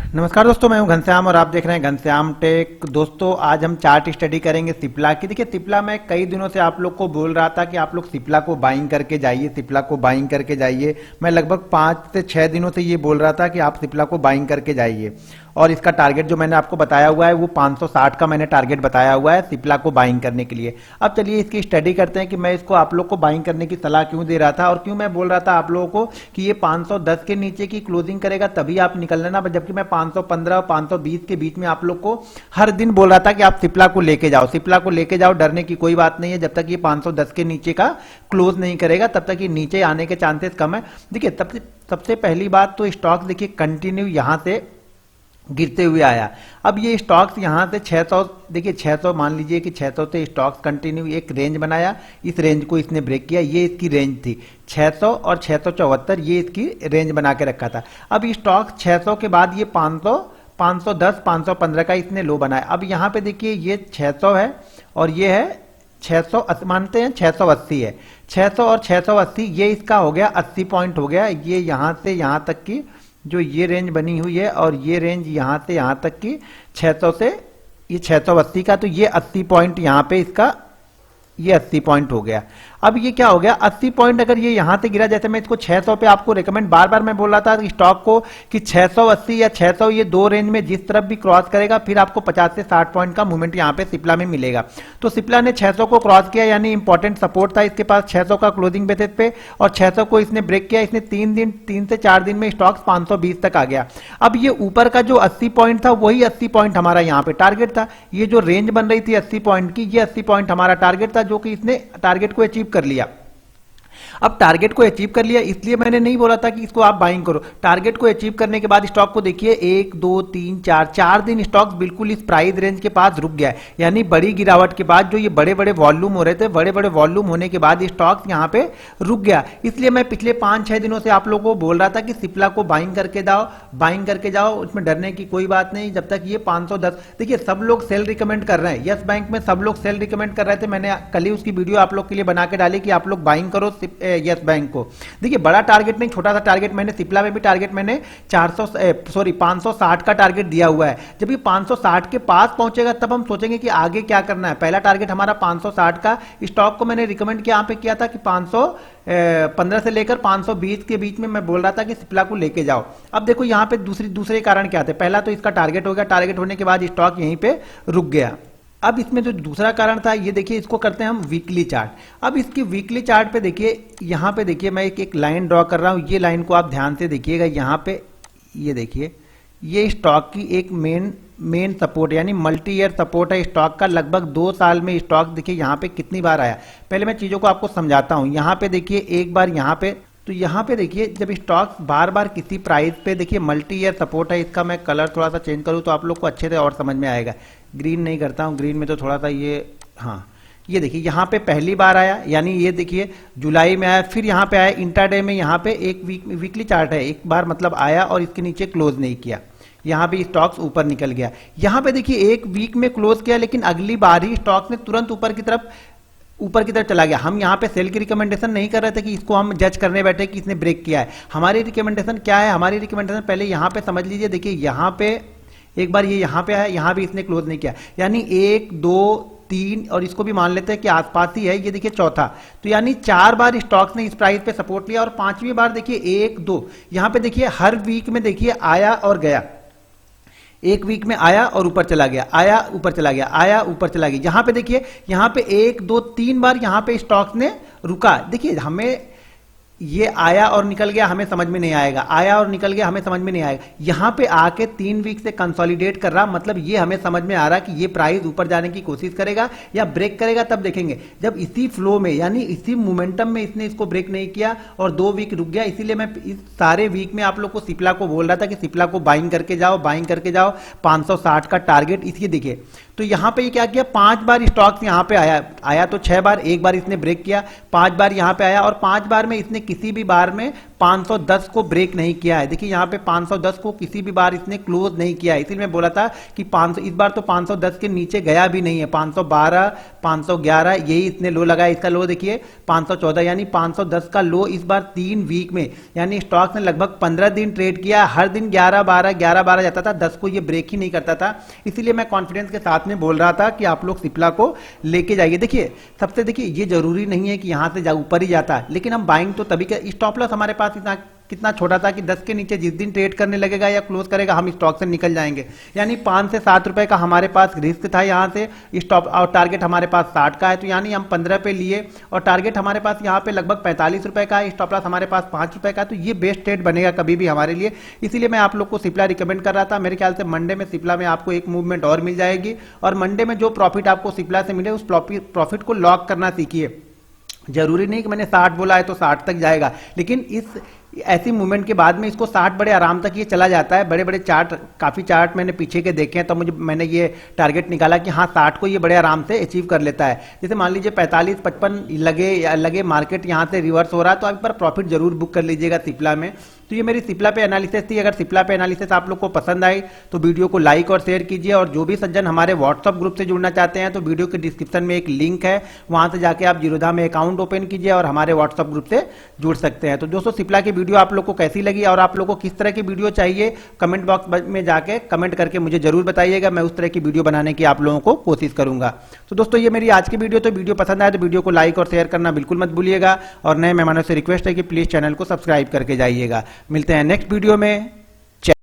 नमस्कार दोस्तों, मैं हूं घनश्याम और आप देख रहे हैं घनश्याम टेक। दोस्तों आज हम चार्ट स्टडी करेंगे सिप्ला की। देखिए सिप्ला मैं कई दिनों से आप लोग को बोल रहा था कि आप लोग सिप्ला को बाइंग करके जाइए, सिप्ला को बाइंग करके जाइए। मैं लगभग 5 से 6 दिनों से ये बोल रहा था कि आप सिप्ला को बाइंग करके जाइए और इसका टारगेट जो मैंने आपको बताया हुआ है वो 560 का मैंने टारगेट बताया हुआ है सिप्ला को बाइंग करने के लिए। अब चलिए इसकी स्टडी करते हैं कि मैं इसको आप लोग को बाइंग करने की सलाह क्यों दे रहा था और क्यों मैं बोल रहा था आप लोगों को कि ये 510 के नीचे की क्लोजिंग करेगा तभी आप निकल लेना, जबकि मैं 515 और 520 के बीच में आप लोग को हर दिन बोल रहा था कि आप सिप्ला को लेके जाओ, सिप्ला को लेके जाओ, डरने की कोई बात नहीं है। जब तक ये 510 के नीचे का क्लोज नहीं करेगा तब तक ये नीचे आने के चांसेस कम है। देखिए सबसे पहली बात तो स्टॉक देखिए कंटिन्यू यहां से गिरते हुए आया। अब ये स्टॉक्स यहां से 600, देखिए 600 मान लीजिए कि 600 से स्टॉक्स कंटिन्यू एक रेंज बनाया, इस रेंज को इसने ब्रेक किया, ये इसकी रेंज थी 600 और 674, ये इसकी रेंज बना के रखा था। अब ये स्टॉक्स 600 के बाद ये 500, 510, 515 का इसने लो बनाया। अब यहां पे देखिए ये 600 है और ये है 680, मानते हैं 680 है, 600 और 680 ये इसका हो गया 80 पॉइंट हो गया। ये यहां से यहां तक की जो ये रेंज बनी हुई है और ये रेंज यहां से यहां तक की 600 से ये 680 का, तो ये 80 पॉइंट यहां पे इसका ये 80 पॉइंट हो गया। अब ये क्या हो गया 80 पॉइंट अगर ये यहां से गिरा, जैसे मैं इसको 600 पे आपको रेकमेंड बार बार मैं बोल रहा था स्टॉक को कि 680 या 600 ये दो रेंज में जिस तरफ भी क्रॉस करेगा फिर आपको 50 से 60 पॉइंट का मूवमेंट यहां पे सिप्ला में मिलेगा। तो सिप्ला ने 600 को क्रॉस किया, यानी इंपॉर्टेंट सपोर्ट था इसके पास 600 का क्लोजिंग बेसिस पे, और 600 को इसने ब्रेक किया। इसने 3 से 4 दिन में स्टॉक्स 520 तक आ गया। अब ये ऊपर का जो 80 पॉइंट था वही 80 पॉइंट हमारा यहाँ पे टारगेट था। ये जो रेंज बन रही थी 80 पॉइंट की, ये 80 पॉइंट हमारा टारगेट था, जो कि इसने टारगेट को अचीव कर लिया। अब टारगेट को अचीव कर लिया, इसलिए मैंने नहीं बोला था कि इसको आप बाइंग करो। टारगेट को अचीव करने के बाद स्टॉक को देखिए 1 2 3 4 दिन स्टॉक बिल्कुल इस प्राइस रेंज के पास रुक गया है। यानी बड़ी गिरावट के बाद जो ये बड़े बड़े वॉल्यूम हो रहे थे, बड़े बड़े वॉल्यूम होने के बाद स्टॉक यहाँ पे रुक गया। इसलिए मैं पिछले 5-6 दिनों से आप लोगों को बोल रहा था कि सिप्ला को बाइंग करके जाओ, बाइंग करके जाओ, उसमें डरने की कोई बात नहीं। जब तक ये 510, देखिए सब लोग सेल रिकमेंड कर रहे हैं, यस बैंक में सब लोग सेल रिकमेंड कर रहे थे। मैंने कल ही उसकी वीडियो आप लोग के लिए बना के डाली कि आप लोग बाइंग करो यस बैंक को। देखिए बड़ा टारगेट नहीं, छोटा सा टारगेट मैंने सिप्ला में भी टारगेट मैंने 560 का टारगेट दिया हुआ है। जब ये 560 के पास पहुंचेगा तब हम सोचेंगे कि आगे क्या करना है। पहला टारगेट हमारा 560 का, स्टॉक को मैंने रिकमेंड किया यहाँ पे किया था कि 515 से लेकर 520 के बीच में मैं बोल रहा था कि सिप्ला को लेके जाओ। अब देखो यहाँ पे दूसरे कारण क्या थे। पहला तो इसका टारगेट हो गया, टारगेट होने के बाद स्टॉक यहीं पे रुक गया। अब इसमें जो दूसरा कारण था, ये देखिए इसको करते हैं हम वीकली चार्ट। अब इसकी वीकली चार्ट पे देखिए, यहाँ पे देखिए मैं एक लाइन ड्रॉ कर रहा हूँ। ये लाइन को आप ध्यान से देखिएगा, यहाँ पे ये देखिए ये स्टॉक की एक मेन सपोर्ट यानी मल्टी ईयर सपोर्ट है स्टॉक का। लगभग 2 साल में स्टॉक देखिए यहाँ पे कितनी बार आया। पहले मैं चीजों को आपको समझाता हूँ। यहाँ पे देखिए एक बार यहाँ पे, तो यहाँ पे देखिए जब स्टॉक बार बार किसी प्राइस पे, देखिए मल्टी ईयर सपोर्ट है। इसका मैं कलर थोड़ा सा चेंज करूँ तो आप लोग को अच्छे से और समझ में आएगा। ग्रीन नहीं करता हूँ, ग्रीन में तो थोड़ा सा ये, हाँ ये देखिए यहाँ पे पहली बार आया, यानी ये देखिए जुलाई में आया, फिर यहाँ पे आया इंट्राडे में। यहाँ पे एक वीकली चार्ट है, एक बार मतलब आया और इसके नीचे क्लोज नहीं किया, यहाँ पे स्टॉक्स ऊपर निकल गया। यहाँ पे देखिए एक वीक में क्लोज किया, लेकिन अगली बार ही स्टॉक्स ने तुरंत ऊपर की तरफ चला गया। हम यहाँ पे सेल की रिकमेंडेशन नहीं कर रहे थे कि इसको हम जज करने बैठे कि इसने ब्रेक किया है। हमारी रिकमेंडेशन क्या है, हमारी रिकमेंडेशन पहले यहाँ पे समझ लीजिए। देखिए यहाँ पे एक बार ये यहाँ पे आया, यहाँ भी इसने क्लोज नहीं किया, यानी 1 2 3 और इसको भी मान लेते हैं कि आसपास ही है। ये देखिए चौथा, तो यानी 4 बार स्टॉक्स ने इस प्राइस पे सपोर्ट लिया और 5वीं बार देखिए 1 2, यहाँ पे देखिए हर वीक में देखिए आया और गया। एक वीक में आया और ऊपर चला गया, आया ऊपर चला गया, आया ऊपर चला गया। यहाँ पे देखिए यहाँ पे 1 2 3 बार यहाँ पे स्टॉक्स ने रुका। देखिए हमें ये आया और निकल गया हमें समझ में नहीं आएगा, आया और निकल गया हमें समझ में नहीं आएगा। यहाँ पे आके 3 वीक से कंसोलिडेट कर रहा, मतलब ये हमें समझ में आ रहा कि ये प्राइस ऊपर जाने की कोशिश करेगा या ब्रेक करेगा, तब देखेंगे। जब इसी फ्लो में यानी इसी मोमेंटम में इसने इसको ब्रेक नहीं किया और 2 वीक रुक गया, इसीलिए मैं इस सारे वीक में आप लोग को सिप्ला को बोल रहा था कि सिप्ला को बाइंग करके जाओ, बाइंग करके जाओ। 560 का टारगेट इसलिए देखिए। तो यहाँ पे ये क्या किया, 5 बार स्टॉक्स यहाँ पे आया तो 6 बार, एक बार इसने ब्रेक किया, 5 बार यहाँ पे आया और 5 बार में इसने किसी भी बार में 510 को ब्रेक नहीं किया है। देखिए यहाँ पे 510 को किसी भी बार इसने क्लोज नहीं किया है, इसीलिए मैं बोला था कि 500 इस बार तो 510 के नीचे गया भी नहीं है। 512 511 यही इसने लो लगाया। इसका लो देखिए 514, यानी 510 का लो इस बार 3 वीक में, यानी स्टॉक ने लगभग 15 दिन ट्रेड किया, हर दिन 11-12 जाता था, 10 को ये ब्रेक ही नहीं करता था। इसीलिए मैं कॉन्फिडेंस के साथ में बोल रहा था कि आप लोग सिप्ला को लेके जाइए। देखिए सबसे देखिए ये जरूरी नहीं है कि यहां से ऊपर ही जाता है, लेकिन हम बाइंग तो तभी कर, स्टॉप लॉस हमारे पास इतना कितना छोटा था कि 10 के नीचे जिस दिन ट्रेड करने लगेगा या क्लोज करेगा हम स्टॉक से निकल जाएंगे। यानी 5 से 7 रुपए का हमारे पास रिस्क था यहां से स्टॉप, और टारगेट हमारे पास 60 का है, तो यानी हम 15 पे लिए और टारगेट हमारे पास यहां पे लगभग 45 रुपए का है, स्टॉप लॉस हमारे पास 5 रुपए का। तो ये बेस्ट ट्रेड बनेगा कभी भी हमारे लिए, इसीलिए मैं आप लोग को सिप्ला रिकमेंड कर रहा था। मेरे ख्याल से मंडे में सिप्ला में आपको एक मूवमेंट और मिल जाएगी, और मंडे में जो प्रॉफिट आपको सिप्ला से मिले उस प्रॉफिट को लॉक करना सीखिए। जरूरी नहीं कि मैंने 60 बोला है तो 60 तक जाएगा, लेकिन इस ऐसी मूवमेंट के बाद में इसको 60 बड़े आराम तक ये चला जाता है। बड़े बड़े चार्ट, काफी चार्ट मैंने पीछे के देखे हैं, तो मैंने ये टारगेट निकाला कि हाँ 60 को ये बड़े आराम से अचीव कर लेता है। जैसे मान लीजिए 45-55 लगे मार्केट यहाँ से रिवर्स हो रहा है, तो आप पर प्रॉफिट जरूर बुक कर लीजिएगा सिप्ला में। तो ये मेरी सिप्ला पे एनालिसिस थी। अगर सिप्ला पे एनालिसिस आप लोग को पसंद आई तो वीडियो को लाइक और शेयर कीजिए, और जो भी सज्जन हमारे व्हाट्सअप ग्रुप से जुड़ना चाहते हैं तो वीडियो के डिस्क्रिप्शन में एक लिंक है, वहां से जाके आप जीरोधा में अकाउंट ओपन कीजिए और हमारे व्हाट्सअप ग्रुप से जुड़ सकते हैं। तो दोस्तों सिप्ला की वीडियो आप लोग को कैसी लगी और आप लोग को किस तरह की वीडियो चाहिए, कमेंट बॉक्स में जाके कमेंट करके मुझे जरूर बताइएगा। मैं उस तरह की वीडियो बनाने की आप लोगों को कोशिश करूंगा। तो दोस्तों ये मेरी आज की वीडियो, तो वीडियो पसंद आए तो वीडियो को लाइक और शेयर करना बिल्कुल मत भूलिएगा, और नए मेहमानों से रिक्वेस्ट है कि प्लीज चैनल को सब्सक्राइब करके जाइएगा। मिलते हैं नेक्स्ट वीडियो में।